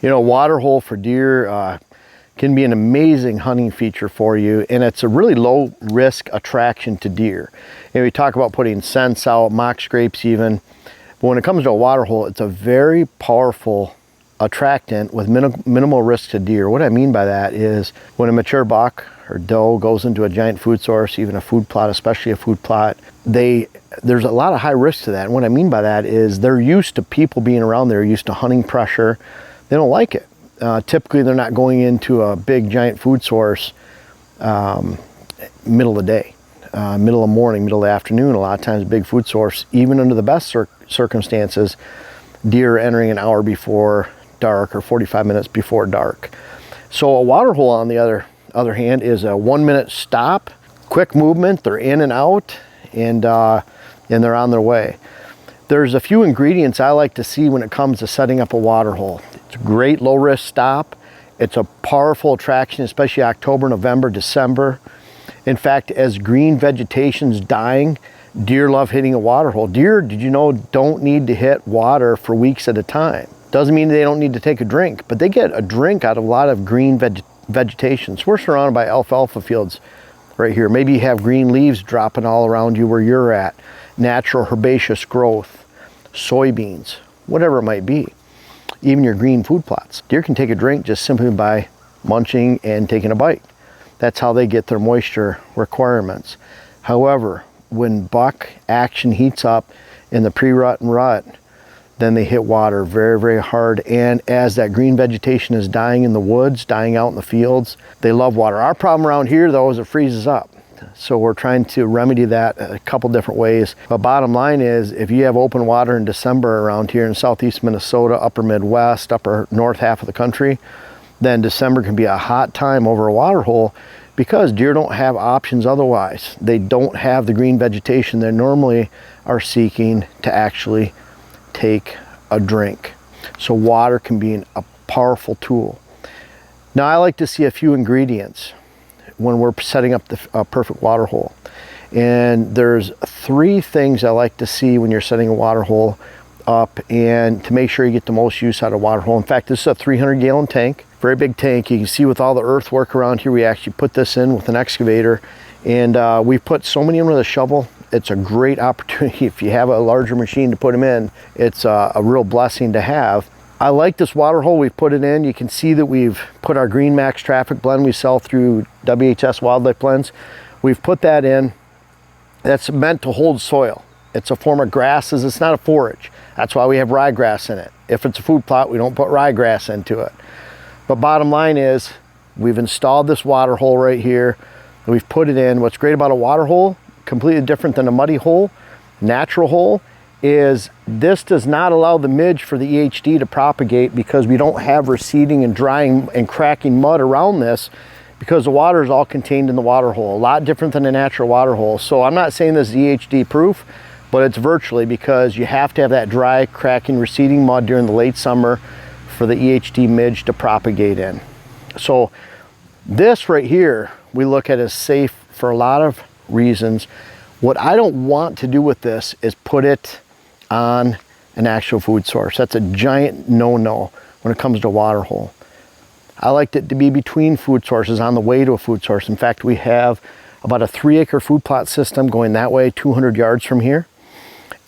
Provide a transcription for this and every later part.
You know, Waterhole for deer can be an amazing hunting feature for you, and it's a really low risk attraction to deer. And we talk about putting scents out, mock scrapes even, but when it comes to a waterhole, it's a very powerful attractant with minimal risk to deer. What I mean by that is when a mature buck or doe goes into a giant food source, even a food plot, especially a food plot, there's a lot of high risk to that. And what I mean by that is they're used to people being around there, used to hunting pressure. They don't like it. Typically, they're not going into a big giant food source middle of the day, middle of the morning, middle of the afternoon. A lot of times, big food source, even under the best circumstances, deer are entering an hour before dark or 45 minutes before dark. So a waterhole, on the other hand, is a 1 minute stop, quick movement. They're in and out, and they're on their way. There's a few ingredients I like to see when it comes to setting up a waterhole. It's a great low risk stop. It's a powerful attraction, especially October, November, December. In fact, as green vegetation's dying, deer love hitting a waterhole. Deer, did you know, don't need to hit water for weeks at a time. Doesn't mean they don't need to take a drink, but they get a drink out of a lot of green vegetation. So we're surrounded by alfalfa fields right here. Maybe you have green leaves dropping all around you where you're at. Natural herbaceous growth, soybeans, whatever it might be. Even your green food plots. Deer can take a drink just simply by munching and taking a bite. That's how they get their moisture requirements. However, when buck action heats up in the pre-rut and rut, then they hit water very, very hard. And as that green vegetation is dying in the woods, dying out in the fields, they love water. Our problem around here, though, is it freezes up. So we're trying to remedy that a couple different ways. But bottom line is, if you have open water in December around here in southeast Minnesota, upper Midwest, upper north half of the country, then December can be a hot time over a water hole because deer don't have options otherwise. They don't have the green vegetation they normally are seeking to actually take a drink. So water can be a powerful tool. Now, I like to see a few ingredients when we're setting up the perfect water hole. And there's 3 things I like to see when you're setting a water hole up and to make sure you get the most use out of a water hole. In fact, this is a 300-gallon tank, very big tank. You can see with all the earthwork around here, we actually put this in with an excavator, and we put so many in with a shovel. It's a great opportunity. If you have a larger machine to put them in, it's a real blessing to have. I like this water hole. We've put it in. You can see that we've put our Green Max traffic blend we sell through WHS Wildlife Blends. We've put that in. That's meant to hold soil. It's a form of grasses. It's not a forage. That's why we have ryegrass in it. If it's a food plot, we don't put ryegrass into it. But bottom line is, we've installed this water hole right here. And we've put it in. What's great about a water hole, completely different than a muddy hole, natural hole, is this does not allow the midge for the EHD to propagate because we don't have receding and drying and cracking mud around this because the water is all contained in the water hole. A lot different than a natural water hole. So I'm not saying this is EHD proof, but it's virtually, because you have to have that dry, cracking, receding mud during the late summer for the EHD midge to propagate in. So this right here, we look at as safe for a lot of reasons. What I don't want to do with this is put it on an actual food source. That's a giant no-no when it comes to a water hole. I liked it to be between food sources, on the way to a food source. In fact, we have about a 3-acre food plot system going that way 200 yards from here.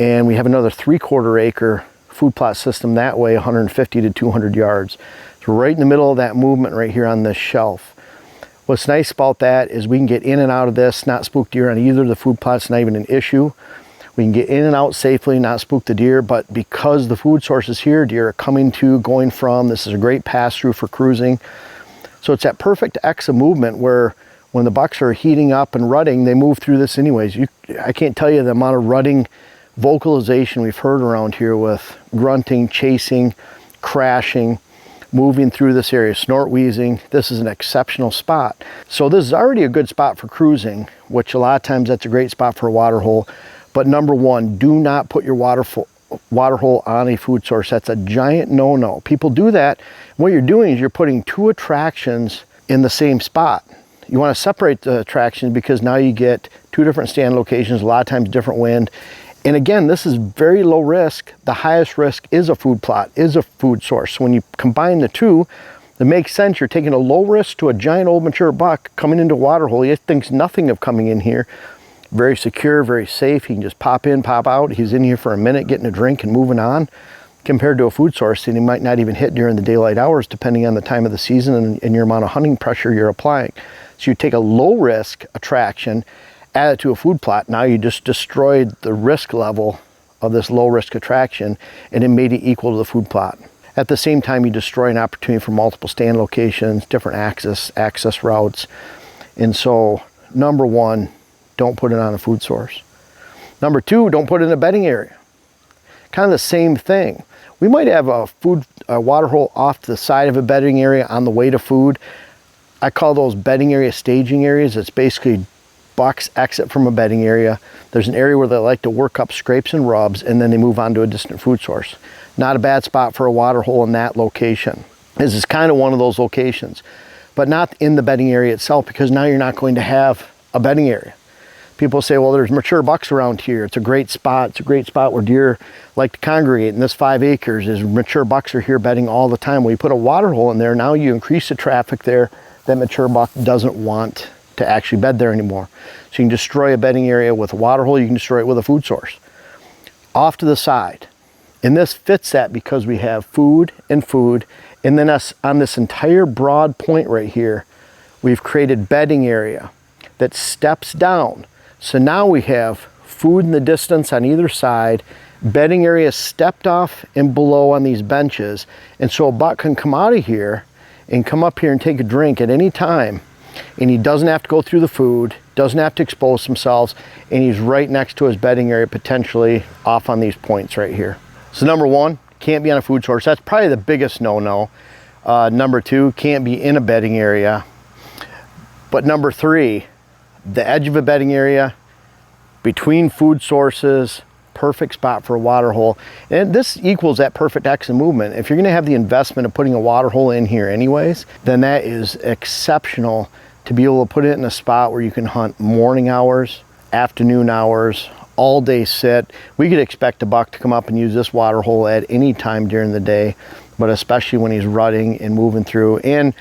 And we have another 3/4 acre food plot system that way 150 to 200 yards. So right in the middle of that movement right here on this shelf. What's nice about that is we can get in and out of this, not spook deer on either of the food plots, not even an issue. We can get in and out safely, not spook the deer, but because the food source is here, deer are coming to, going from, this is a great pass-through for cruising. So it's that perfect X of movement where when the bucks are heating up and rutting, they move through this anyways. I can't tell you the amount of rutting vocalization we've heard around here with grunting, chasing, crashing, moving through this area, snort wheezing. This is an exceptional spot. So this is already a good spot for cruising, which a lot of times that's a great spot for a water hole. But number one, do not put your water hole on a food source. That's a giant no-no. People do that. What you're doing is you're putting 2 attractions in the same spot. You want to separate the attractions because now you get 2 different stand locations, a lot of times different wind, And again, this is very low risk. The highest risk is a food plot, is a food source. So when you combine the two, it makes sense. You're taking a low risk to a giant old mature buck coming into a water hole. He thinks nothing of coming in here. Very secure, very safe. He can just pop in, pop out. He's in here for a minute, getting a drink and moving on, compared to a food source that he might not even hit during the daylight hours, depending on the time of the season and your amount of hunting pressure you're applying. So you take a low risk attraction, add it to a food plot. Now you just destroyed the risk level of this low risk attraction and it made it equal to the food plot. At the same time, you destroy an opportunity for multiple stand locations, different access routes. And so, number one, don't put it on a food source. Number two, don't put it in a bedding area. Kind of the same thing. We might have a water hole off to the side of a bedding area on the way to food. I call those bedding area staging areas. It's basically bucks exit from a bedding area. There's an area where they like to work up scrapes and rubs, and then they move on to a distant food source. Not a bad spot for a water hole in that location. This is kind of one of those locations, but not in the bedding area itself, because now you're not going to have a bedding area. People say, well, there's mature bucks around here. It's a great spot. It's a great spot where deer like to congregate. And this 5 acres is mature bucks are here bedding all the time. When you put a water hole in there, now you increase the traffic there. That mature buck doesn't want to actually bed there anymore. So you can destroy a bedding area with a water hole. You can destroy it with a food source. Off to the side. And this fits that because we have food. And then us on this entire broad point right here, we've created bedding area that steps down. So now we have food in the distance on either side, bedding area stepped off and below on these benches. And so a buck can come out of here and come up here and take a drink at any time. And he doesn't have to go through the food, doesn't have to expose themselves, and he's right next to his bedding area, potentially off on these points right here. So number one, can't be on a food source. That's probably the biggest no-no. Number two, can't be in a bedding area. But number three, the edge of a bedding area, between food sources, perfect spot for a water hole. And this equals that perfect exit movement. If you're gonna have the investment of putting a water hole in here anyways, then that is exceptional to be able to put it in a spot where you can hunt morning hours, afternoon hours, all day sit. We could expect a buck to come up and use this water hole at any time during the day, but especially when he's rutting and moving through. And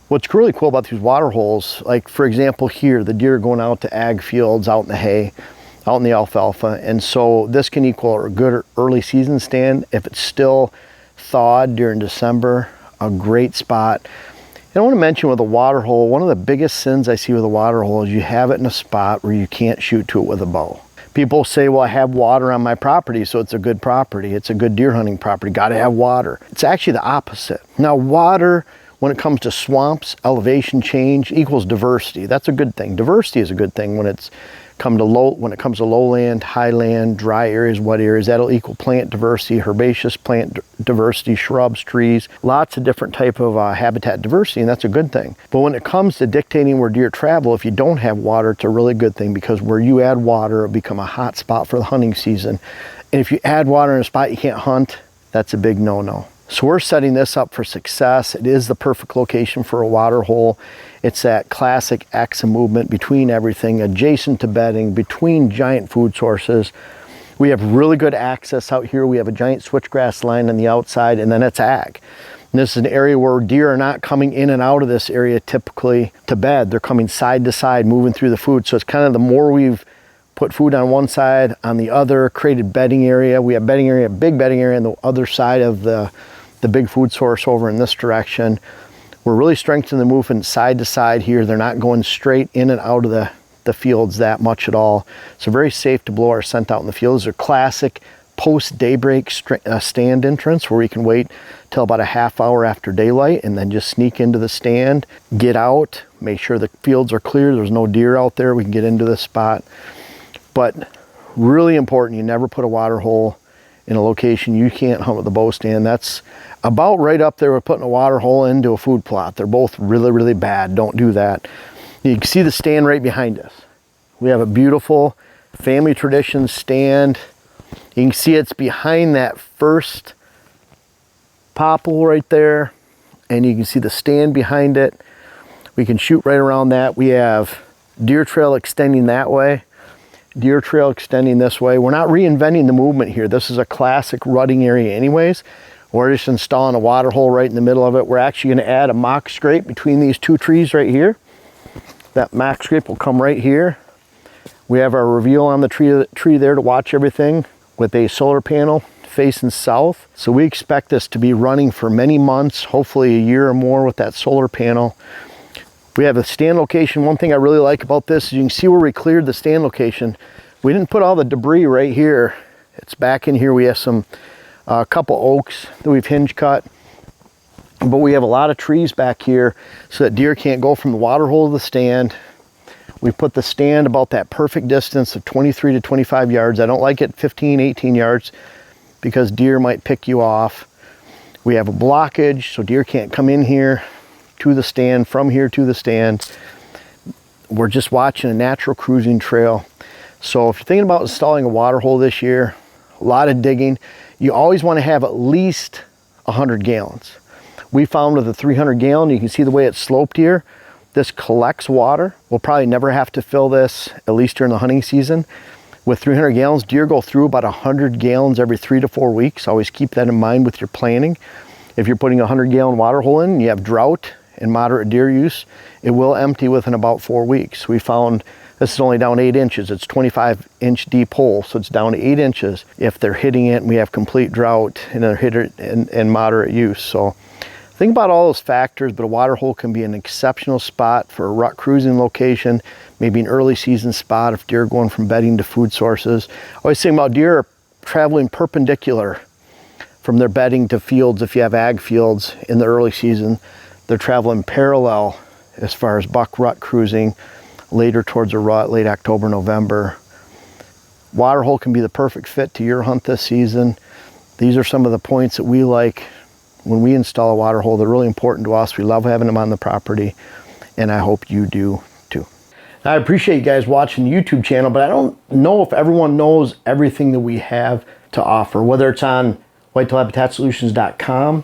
what's really cool about these water holes, like for example here, the deer are going out to ag fields, out in the hay, out in the alfalfa, and so this can equal a good early season stand. If it's still thawed during December, a great spot. And I want to mention with a water hole, one of the biggest sins I see with a water hole is you have it in a spot where you can't shoot to it with a bow. People say, well, I have water on my property, so it's a good property. It's a good deer hunting property. Got to have water. It's actually the opposite. Now, water, when it comes to swamps, elevation change equals diversity. That's a good thing. Diversity is a good thing when it comes to lowland, highland, dry areas, wet areas. That'll equal plant diversity, herbaceous plant diversity, shrubs, trees, lots of different type of habitat diversity, and that's a good thing. But when it comes to dictating where deer travel, if you don't have water, it's a really good thing, because where you add water, it'll become a hot spot for the hunting season. And if you add water in a spot you can't hunt, that's a big no-no. So we're setting this up for success. It is the perfect location for a water hole. It's that classic X movement between everything, adjacent to bedding, between giant food sources. We have really good access out here. We have a giant switchgrass line on the outside, and then it's ag. And this is an area where deer are not coming in and out of this area typically to bed. They're coming side to side, moving through the food. So it's kind of the more we've put food on one side, on the other, created bedding area. We have bedding area, big bedding area on the other side of the big food source over in this direction. We're really strengthening the movement side to side here. They're not going straight in and out of the fields that much at all. So very safe to blow our scent out in the fields. They're classic post-daybreak stand entrance where we can wait till about a half hour after daylight and then just sneak into the stand, get out, make sure the fields are clear, there's no deer out there, we can get into this spot. But really important, you never put a water hole in a location you can't hunt with a bow stand. That's about right up there with putting a water hole into a food plot. They're both really, really bad. Don't do that. You can see the stand right behind us. We have a beautiful family tradition stand. You can see it's behind that first popple right there, and you can see the stand behind it. We can shoot right around that. We have deer trail extending that way. deer trail extending this way. We're not reinventing the movement here. This is a classic rutting area anyways. We're just installing a water hole right in the middle of it. We're actually going to add a mock scrape between these two trees right here. That mock scrape will come right here. We have our reveal on the tree there to watch everything with a solar panel facing south. So we expect this to be running for many months, hopefully a year or more with that solar panel. We have a stand location. One thing I really like about this is you can see where we cleared the stand location. We didn't put all the debris right here. It's back in here. We have a couple oaks that we've hinge cut, but we have a lot of trees back here so that deer can't go from the water hole to the stand. We put the stand about that perfect distance of 23 to 25 yards. I don't like it 15, 18 yards because deer might pick you off. We have a blockage so deer can't come in here to the stand, from here to the stand. We're just watching a natural cruising trail. So if you're thinking about installing a water hole this year, a lot of digging, you always want to have at least 100 gallons. We found with a 300 gallon, you can see the way it's sloped here, this collects water. We'll probably never have to fill this, at least during the hunting season. With 300 gallons, deer go through about 100 gallons every 3 to 4 weeks. Always keep that in mind with your planning. If you're putting a 100-gallon water hole in, you have drought and moderate deer use, it will empty within about 4 weeks. We found this is only down 8 inches. It's 25-inch deep hole, so it's down to 8 inches. If they're hitting it and we have complete drought and they're hitting it in moderate use. So think about all those factors, but a water hole can be an exceptional spot for a rut cruising location, maybe an early season spot if deer are going from bedding to food sources. I always think about deer are traveling perpendicular from their bedding to fields. If you have ag fields in the early season, they're traveling parallel as far as buck rut cruising later towards a rut, late October, November. Water hole can be the perfect fit to your hunt this season. These are some of the points that we like when we install a water hole. They're really important to us. We love having them on the property, and I hope you do too. I appreciate you guys watching the YouTube channel, but I don't know if everyone knows everything that we have to offer, whether it's on whitetailhabitatsolutions.com,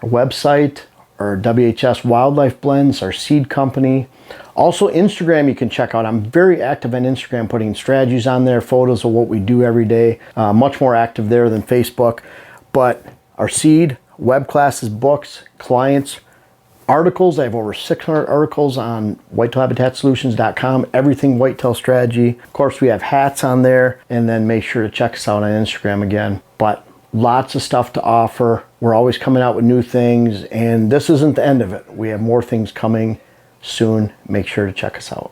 our website, our WHS Wildlife Blends, our seed company. Also Instagram you can check out. I'm very active on Instagram, putting strategies on there, photos of what we do every day. Much more active there than Facebook. But our seed, web classes, books, clients, articles. I have over 600 articles on whitetailhabitatsolutions.com, everything whitetail strategy. Of course, we have hats on there, and then make sure to check us out on Instagram again. But lots of stuff to offer. We're always coming out with new things, and this isn't the end of it. We have more things coming soon. Make sure to check us out.